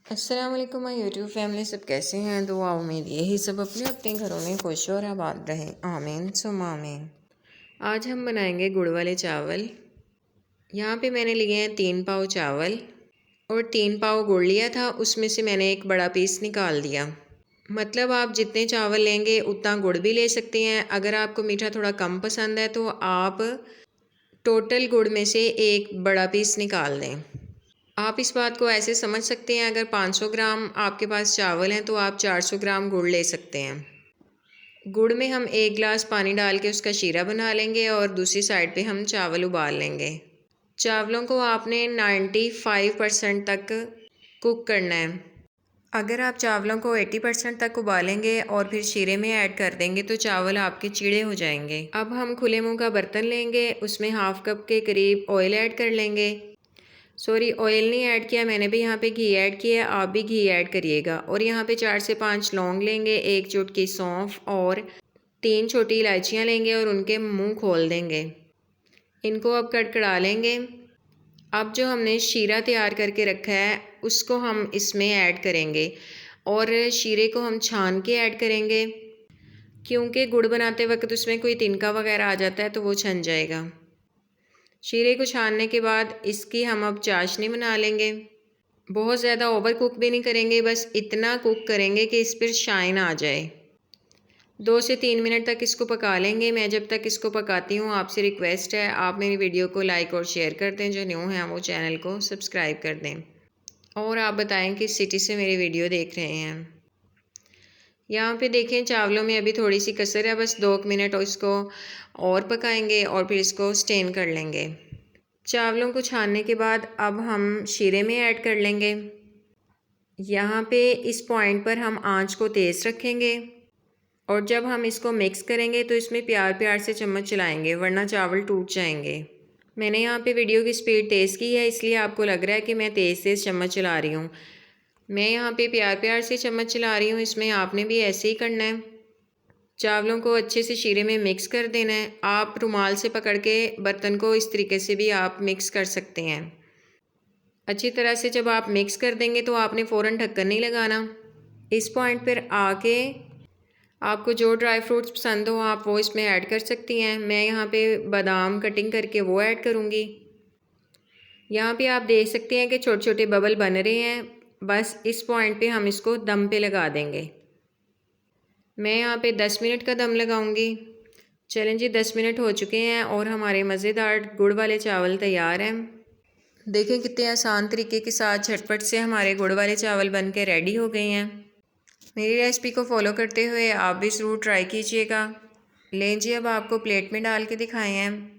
अस्सलाम वालेकुम my YouTube family, सब कैसे हैं? दुआ उम्मीद यही सब अपने अपने घरों में खुश और आबाद रहें, आमीन सुम्मा आमीन। आज हम बनाएंगे गुड़ वाले चावल। यहाँ पे मैंने लिए हैं 3 पाव चावल और 3 पाव गुड़ लिया था, उसमें से मैंने एक बड़ा पीस निकाल दिया। मतलब आप जितने चावल लेंगे उतना गुड़ भी ले सकते हैं। अगर आपको मीठा थोड़ा कम पसंद है तो आप टोटल गुड़ में से एक बड़ा पीस निकाल दें। आप इस बात को ऐसे समझ सकते हैं, अगर 500 ग्राम आपके पास चावल हैं तो आप 400 ग्राम गुड़ ले सकते हैं। गुड़ में हम 1 गिलास पानी डाल के उसका शीरा बना लेंगे और दूसरी साइड पे हम चावल उबाल लेंगे। चावलों को आपने 95% तक कुक करना है। अगर आप चावलों को 80% तक उबालेंगे और फिर शीरे में ऐड कर देंगे तो चावल आपके चीड़े हो जाएंगे। अब हम खुले मुंह का बर्तन लेंगे, उसमें हाफ कप के करीब ऑयल ऐड कर लेंगे। सॉरी, ऑयल नहीं ऐड किया मैंने भी, यहाँ पे घी ऐड किया है, आप भी घी ऐड करिएगा। और यहाँ पे 4 से 5 लौंग लेंगे, 1 चुटकी सौंफ और 3 छोटी इलायचियाँ लेंगे और उनके मुंह खोल देंगे। इनको अब कड़कड़ा लेंगे। अब जो हमने शीरा तैयार करके रखा है उसको हम इसमें ऐड करेंगे और शीरे को हम छान के ऐड करेंगे, क्योंकि गुड़ बनाते वक्त उसमें कोई तिनका वगैरह आ जाता है तो वो छन जाएगा। शीरे को छानने के बाद इसकी हम अब चाशनी बना लेंगे। बहुत ज़्यादा ओवर कुक भी नहीं करेंगे, बस इतना कुक करेंगे कि इस पर शाइन आ जाए। 2 से 3 मिनट तक इसको पका लेंगे। मैं जब तक इसको पकाती हूँ आपसे रिक्वेस्ट है आप मेरी वीडियो को लाइक और शेयर कर दें, जो न्यू हैं वो चैनल को सब्सक्राइब कर दें और आप बताएं किस सिटी से मेरी वीडियो देख रहे हैं। यहाँ पे देखें चावलों में अभी थोड़ी सी कसर है, बस 2 मिनट और इसको और पकाएंगे और फिर इसको स्टेन कर लेंगे। चावलों को छानने के बाद अब हम शीरे में ऐड कर लेंगे। यहाँ पे इस पॉइंट पर हम आंच को तेज़ रखेंगे और जब हम इसको मिक्स करेंगे तो इसमें प्यार प्यार से चम्मच चलाएंगे, वरना चावल टूट जाएंगे। मैंने यहाँ पे वीडियो की स्पीड तेज़ की है, इसलिए आपको लग रहा है कि मैं तेज़ तेज़ चम्मच चला रही हूँ। मैं यहाँ पे प्यार प्यार से चम्मच चला रही हूँ, इसमें आपने भी ऐसे ही करना है। चावलों को अच्छे से शीरे में मिक्स कर देना है। आप रुमाल से पकड़ के बर्तन को इस तरीके से भी आप मिक्स कर सकते हैं। अच्छी तरह से जब आप मिक्स कर देंगे तो आपने फ़ौरन ढक्कन नहीं लगाना। इस पॉइंट पर आके आपको जो ड्राई फ्रूट्स पसंद हो आप वो इसमें ऐड कर सकती हैं। मैं यहाँ पे बादाम कटिंग करके वो ऐड करूँगी। यहाँ पे आप देख सकते हैं कि छोटे छोटे बबल बन रहे हैं। बस इस पॉइंट पे हम इसको दम पे लगा देंगे। मैं यहाँ पे 10 मिनट का दम लगाऊंगी। चलें जी, 10 मिनट हो चुके हैं और हमारे मज़ेदार गुड़ वाले चावल तैयार हैं। देखें कितने आसान तरीके के साथ झटपट से हमारे गुड़ वाले चावल बन के रेडी हो गए हैं। मेरी रेसिपी को फॉलो करते हुए आप भी ज़रूर ट्राई कीजिएगा। लें जी, अब आपको प्लेट में डाल के दिखाए हैं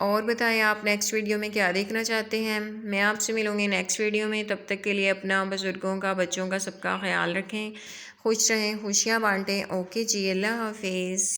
और बताएं आप नेक्स्ट वीडियो में क्या देखना चाहते हैं। मैं आपसे मिलूँगी नेक्स्ट वीडियो में। तब तक के लिए अपना, बुज़ुर्गों का, बच्चों का, सबका ख्याल रखें। खुश रहें, खुशियाँ बांटें। ओके जी, अल्लाह हाफिज़।